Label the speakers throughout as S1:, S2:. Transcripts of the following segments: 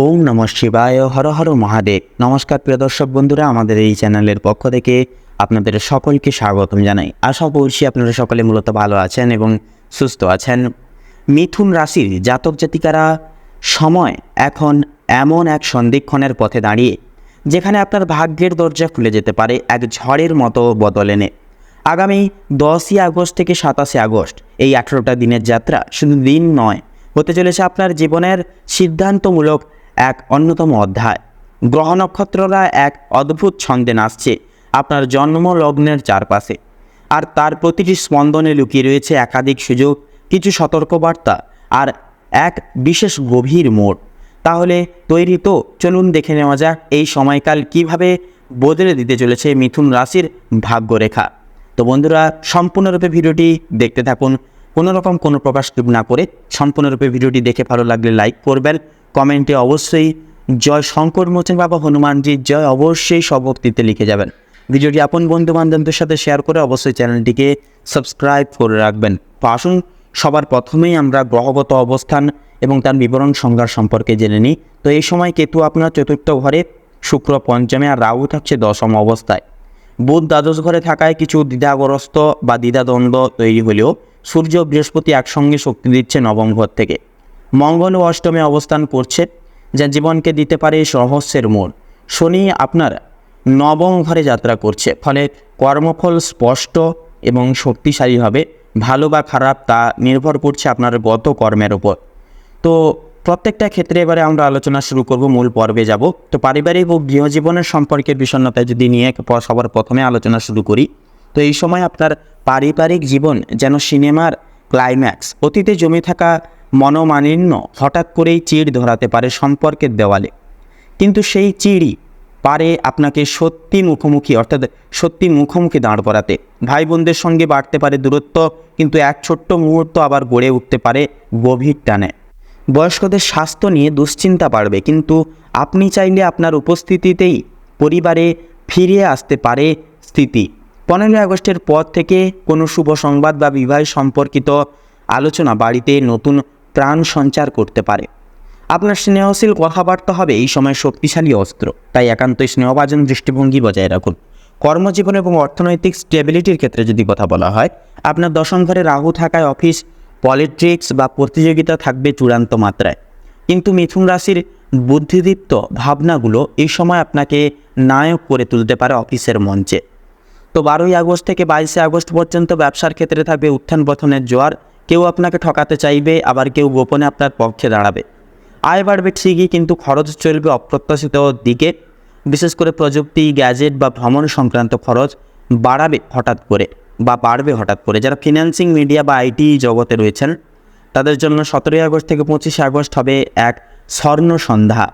S1: ওম নমঃ শিবায়, হর হর মহাদেব। নমস্কার প্রিয় দর্শক বন্ধুরা, আমাদের এই চ্যানেলের পক্ষ থেকে আপনাদের সকলকে স্বাগতম জানাই। আশা করছি আপনারা সকলে মূলত ভালো আছেন এবং সুস্থ আছেন। মিথুন রাশির জাতক জাতিকারা সময় এখন এমন এক সন্ধিক্ষণের পথে দাঁড়িয়ে যেখানে আপনার ভাগ্যের দরজা খুলে যেতে পারে এক ঝড়ের মতো বদল এনে। আগামী 10ই আগস্ট থেকে 27শে আগস্ট এই 18টা দিনের যাত্রা শুধু দিন নয়, হতে চলেছে আপনার জীবনের সিদ্ধান্তমূলক এক অন্যতম অধ্যায়। গ্রহ নক্ষত্ররা এক অদ্ভুত ছন্দে নাচছে আপনার জন্ম লগ্নের চারপাশে, আর তার প্রতিটি স্পন্দনে লুকিয়ে রয়েছে একাধিক সুযোগ, কিছু সতর্কবার্তা আর এক বিশেষ গভীর মোড়। তাহলে তৈরি তো? চলুন দেখে নেওয়া যাক এই সময়কাল কিভাবে বদলে দিতে চলেছে মিথুন রাশির ভাগ্যরেখা। তো বন্ধুরা, সম্পূর্ণরূপে ভিডিওটি দেখতে থাকুন, কোনো প্রকাশ না করে সম্পূর্ণরূপে ভিডিওটি দেখে ভালো লাগলে লাইক করবেন, কমেন্টে অবশ্যই জয় শঙ্কর মোচন বাবা হনুমানজির জয় অবশ্যই স্বভক্তিতে লিখে যাবেন। ভিডিওটি আপন বন্ধু বান্ধবদের সাথে শেয়ার করে অবশ্যই চ্যানেলটিকে সাবস্ক্রাইব করে রাখবেন। তো আসুন সবার প্রথমেই আমরা গ্রহগত অবস্থান এবং তার বিবরণ সংজ্ঞা সম্পর্কে জেনে নিই। তো এই সময় কেতু আপনার চতুর্থ ঘরে, শুক্র পঞ্চমে, আর রাহু থাকছে দশম অবস্থায়। বুধ দ্বাদশ ঘরে থাকায় কিছু দ্বিধাগ্রস্ত বা দ্বিধাদ্বন্দ্ব তৈরি হলেও সূর্য বৃহস্পতি একসঙ্গে শক্তি দিচ্ছে নবম ঘর থেকে। মঙ্গল ও অষ্টমে অবস্থান করছে, যা জীবনকে দিতে পারে রহস্যের মোড়। শনি আপনার নবম ঘরে যাত্রা করছে, ফলে কর্মফল স্পষ্ট এবং শক্তিশালী হবে। ভালো বা খারাপ তা নির্ভর করছে আপনার গত কর্মের ওপর। তো প্রত্যেকটা ক্ষেত্রে এবারে আমরা আলোচনা শুরু করব, মূল পর্বে যাব। তো পারিবারিক ও গৃহজীবনের সম্পর্কের বিষণ্ণতা যদি নিয়ে সবার প্রথমে আলোচনা শুরু করি, তো এই সময় আপনার পারিবারিক জীবন যেন সিনেমার ক্লাইম্যাক্স। অতীতে জমে থাকা মনোমালিন্য হঠাৎ করেই চিড় ধরাতে পারে সম্পর্কের দেওয়ালে, কিন্তু সেই চিড়ই পারে আপনাকে সত্যি মুখোমুখি দাঁড় করাতে। ভাই বোনদের সঙ্গে বাড়তে পারে দূরত্ব, কিন্তু এক ছোট্ট মুহূর্ত আবার গড়ে উঠতে পারে গভীর টানে। বয়স্কদের স্বাস্থ্য নিয়ে দুশ্চিন্তা বাড়বে, কিন্তু আপনি চাইলে আপনার উপস্থিতিতেই পরিবারে ফিরে আসতে পারে স্থিতি। 15ই আগস্টের পর থেকে কোনো শুভ সংবাদ বা বিবাহ সম্পর্কিত আলোচনা বাড়িতে নতুন প্রাণ সঞ্চার করতে পারে। আপনার স্নেহশীল কথাবার্তা হবে এই সময় শক্তিশালী অস্ত্র, তাই একান্তই স্নেহভাজন দৃষ্টিভঙ্গি বজায় রাখুন। কর্মজীবন এবং অর্থনৈতিক স্টেবিলিটির ক্ষেত্রে যদি কথা বলা হয়, আপনার দশম ঘরে রাহু থাকায় অফিস, পলিটিক্স বা প্রতিযোগিতা থাকবে চূড়ান্ত মাত্রায়, কিন্তু মিথুন রাশির বুদ্ধিদীপ্ত ভাবনাগুলো এই সময় আপনাকে নায়ক করে তুলতে পারে অফিসের মঞ্চে। তো 12ই আগস্ট থেকে 22শে আগস্ট পর্যন্ত ব্যবসার ক্ষেত্রে থাকবে উত্থান পতনের জোয়ার। কেউ আপনাকে ঠকাতে চাইবে, আবার কেউ গোপনে আপনার পক্ষে দাঁড়াবে। আয় বাড়বে ঠিকই, কিন্তু খরচ চলবে অপ্রত্যাশিত দিকে। বিশেষ করে প্রযুক্তি, গ্যাজেট বা ভ্রমণ সংক্রান্ত খরচ বাড়বে হঠাৎ করে। যারা ফিন্যান্সিং, মিডিয়া বা আইটি জগতে রয়েছেন, তাদের জন্য 17ই আগস্ট থেকে 25শে আগস্ট হবে এক স্বর্ণ সন্ধ্যা।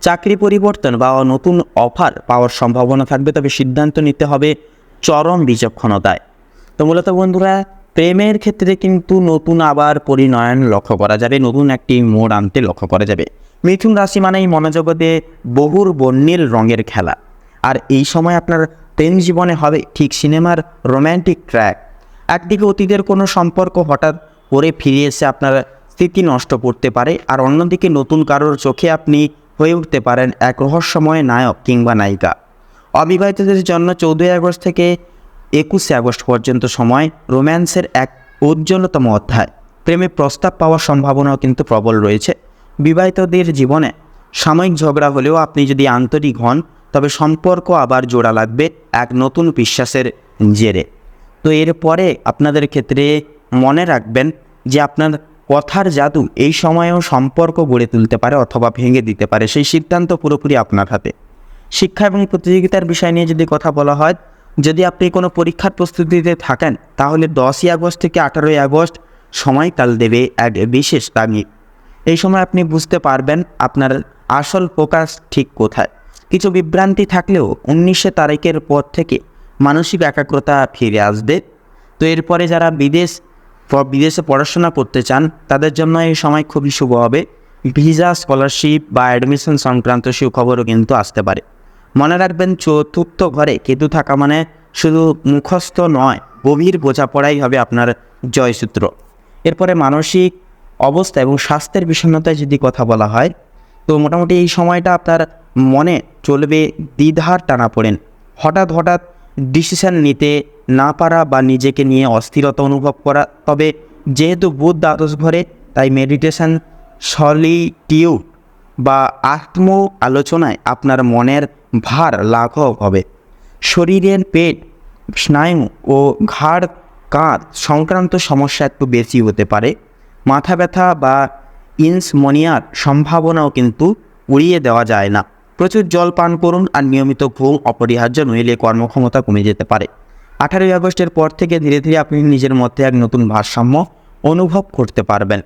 S1: চাকরি পরিবর্তন বা নতুন অফার পাওয়ার সম্ভাবনা থাকবে, তবে সিদ্ধান্ত নিতে হবে চরম বিচক্ষণতায়। তো মূলত বন্ধুরা, প্রেমের ক্ষেত্রে কিন্তু নতুন আবার পরিণয়ন লক্ষ্য করা যাবে, নতুন একটি মোড় আনতে লক্ষ্য করা যাবে। মিথুন রাশি মানেই মনোজগতে বহুর বর্ণিল রঙের খেলা, আর এই সময় আপনার প্রেম জীবনে হবে ঠিক সিনেমার রোম্যান্টিক ট্র্যাক। একদিকে অতীতের কোনো সম্পর্ক হঠাৎ করে ফিরে এসে আপনার স্মৃতি নষ্ট করতে পারে, আর অন্যদিকে নতুন কারোর চোখে আপনি হয়ে উঠতে পারেন এক রহস্যময় নায়ক কিংবা নায়িকা। অবিবাহিতদের জন্য 14ই আগস্ট থেকে 21শে আগস্ট পর্যন্ত সময় রোম্যান্সের এক উজ্জ্বলতম অধ্যায়। প্রেমে প্রস্তাব পাওয়ার সম্ভাবনাও কিন্তু প্রবল রয়েছে। বিবাহিতদের জীবনে সাময়িক ঝগড়া হলেও আপনি যদি আন্তরিক হন, তবে সম্পর্ক আবার জোড়া লাগবে এক নতুন বিশ্বাসের জেরে। তো এরপরে আপনাদের ক্ষেত্রে মনে রাখবেন যে আপনার কথার জাদু এই সময়েও সম্পর্ক গড়ে তুলতে পারে অথবা ভেঙে দিতে পারে, সেই সিদ্ধান্ত পুরোপুরি আপনার হাতে। শিক্ষা এবং প্রতিযোগিতার বিষয় নিয়ে যদি কথা বলা হয়, যদি আপনি কোনো পরীক্ষার প্রস্তুতিতে থাকেন, তাহলে 10ই আগস্ট থেকে 18ই আগস্ট সময়কাল দেবে এক বিশেষ তাগিদ। এই সময় আপনি বুঝতে পারবেন আপনার আসল ফোকাস ঠিক কোথায়। কিছু বিভ্রান্তি থাকলেও 19শে তারিখের পর থেকে মানসিক একাগ্রতা ফিরে আসবে। তো এরপরে যারা বিদেশে পড়াশোনা করতে চান, তাদের জন্য এই সময় খুবই শুভ হবে। ভিসা, স্কলারশিপ বা অ্যাডমিশন সংক্রান্ত সুখবরও কিন্তু আসতে পারে। মনে রাখবেন, চতুর্থ ঘরে কেতু থাকা মানে শুধু মুখস্থ নয়, গভীর বোঝাপড়াই হবে আপনার জয়সূত্র। এরপরে মানসিক অবস্থা এবং স্বাস্থ্যের বিষণ্ণতায় যদি কথা বলা হয়, তো মোটামুটি এই সময়টা আপনার মনে চলবে দ্বিধার টানাপোড়েন, হঠাৎ হঠাৎ ডিসিশন নিতে না পারা বা নিজেকে নিয়ে অস্থিরতা অনুভব করা। তবে যেহেতু বুধ দ্বাদশ ঘরে, তাই মেডিটেশন, সলিটিউড বা আত্ম আলোচনায় আপনার মনের ভার লাঘব হবে। শরীরের পেট, স্নায়ু ও ঘাড় কাঁধ সংক্রান্ত সমস্যা একটু বেশি হতে পারে। মাথা ব্যথা বা ইনসমনিয়ার সম্ভাবনাও কিন্তু উড়িয়ে দেওয়া যায় না। প্রচুর জল পান করুন আর নিয়মিত ঘুম অপরিহার্য, নইলে কর্মক্ষমতা কমে যেতে পারে। 18ই আগস্টের পর থেকে ধীরে ধীরে আপনি নিজের মধ্যে এক নতুন ভারসাম্য অনুভব করতে পারবেন।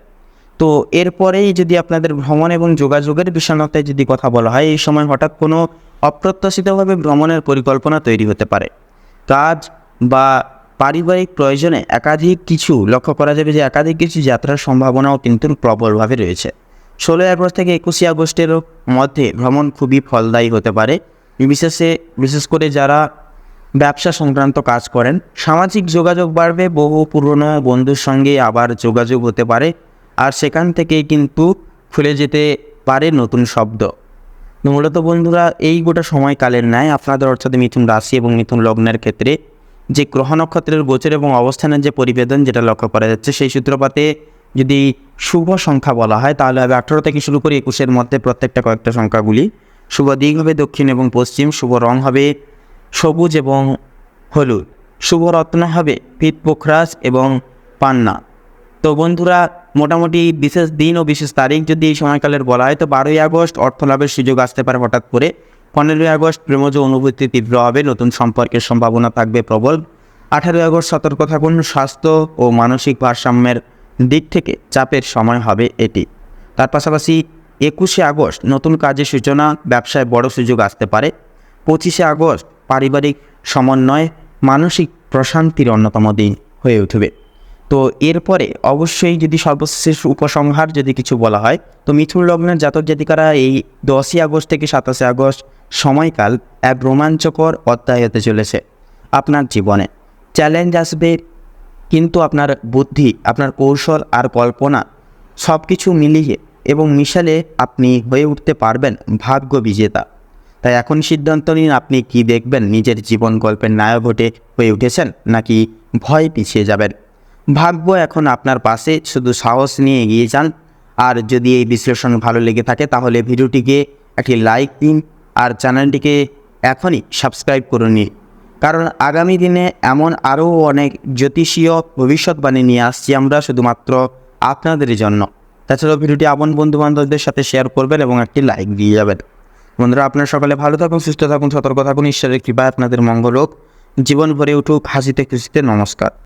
S1: তো এরপরেই যদি আপনাদের ভ্রমণ এবং যোগাযোগের বিষণ্ণতায় যদি কথা বলা হয়, এই সময় হঠাৎ কোনো অপ্রত্যাশিতভাবে ভ্রমণের পরিকল্পনা তৈরি হতে পারে। কাজ বা পারিবারিক প্রয়োজনে একাধিক কিছু লক্ষ্য করা যাবে যে একাধিক কিছু যাত্রার সম্ভাবনাও কিন্তু প্রবলভাবে রয়েছে। 16ই আগস্ট থেকে 21শে আগস্টের মধ্যে ভ্রমণ খুবই ফলদায়ী হতে পারে। বিশেষ করে যারা ব্যবসা সংক্রান্ত কাজ করেন, সামাজিক যোগাযোগ বাড়বে, বহু পুরনো বন্ধুর সঙ্গে আবার যোগাযোগ হতে পারে, আর সেখান থেকেই কিন্তু খুলে যেতে পারে নতুন শব্দ। মূলত বন্ধুরা, এই গোটা সময়কালের ন্যায় আপনাদের অর্থাৎ মিথুন রাশি এবং মিথুন লগ্নের ক্ষেত্রে যে গ্রহ নক্ষত্রের গোচর এবং অবস্থানের যে পরিবেদন যেটা লক্ষ্য করা যাচ্ছে, সেই সূত্রপাতে যদি শুভ সংখ্যা বলা হয় তাহলে হবে 18 থেকে শুরু করে 21-এর মধ্যে প্রত্যেকটা কয়েকটা সংখ্যাগুলি। শুভ দিক হবে দক্ষিণ এবং পশ্চিম। শুভ রং হবে সবুজ এবং হলুদ। শুভ রত্ন হবে পিত পোখরাজ এবং পান্না। তো বন্ধুরা, মোটামুটি বিশেষ দিন ও বিশেষ তারিখ যদি এই সময়কালের বলা হয়, তো 12ই আগস্ট অর্থলাভের সুযোগ আসতে পারে হঠাৎ করে। 15ই আগস্ট প্রেমজ অনুভূতি তীব্র হবে, নতুন সম্পর্কের সম্ভাবনা থাকবে প্রবল। 18ই আগস্ট সতর্ক থাকুন, স্বাস্থ্য ও মানসিক ভারসাম্যের দিক থেকে চাপের সময় হবে এটি। তার পাশাপাশি 21শে আগস্ট নতুন কাজের সূচনা, ব্যবসায় বড় সুযোগ আসতে পারে। 25শে আগস্ট পারিবারিক সমন্বয়, মানসিক প্রশান্তির অন্যতম দিন হয়ে উঠবে। তো এরপরে অবশ্যই যদি সর্বশেষ উপসংহার যদি কিছু বলা হয়, তো মিথুন লগ্নের জাতক জাতিকারা এই 10ই আগস্ট থেকে 27শে আগস্ট সময়কাল এক রোমাঞ্চকর অধ্যায় হতে চলেছে আপনার জীবনে। চ্যালেঞ্জ আসবে, কিন্তু আপনার বুদ্ধি, আপনার কৌশল আর কল্পনা সব কিছু মিলিয়ে এবং মিশালে আপনি হয়ে উঠতে পারবেন ভাগ্য বিজেতা। তাই এখন সিদ্ধান্ত নিন, আপনি কি দেখবেন, নিজের জীবন গল্পের নায়ক হয়ে উঠেছেন নাকি ভয় পিছিয়ে যাবেন। ভাগ্য এখন আপনার পাশে, শুধু সাহস নিয়ে এগিয়ে যান। আর যদি এই বিশ্লেষণ ভালো লেগে থাকে তাহলে ভিডিওটিকে একটি লাইক দিন আর চ্যানেলটিকে এখনই সাবস্ক্রাইব করে নিন, কারণ আগামী দিনে এমন আরও অনেক জ্যোতিষীয় ভবিষ্যৎবাণী নিয়ে আসছি আমরা শুধুমাত্র আপনাদের জন্য। তাছাড়াও ভিডিওটি আপন বন্ধুবান্ধবদের সাথে শেয়ার করবেন এবং একটি লাইক দিয়ে যাবেন। বন্ধুরা, আপনারা সকালে ভালো থাকুন, সুস্থ থাকুন, সতর্ক থাকুন। ঈশ্বরের কৃপায় আপনাদের মঙ্গল হোক, জীবন ভরে উঠুক হাসিতে খুশিতে। নমস্কার।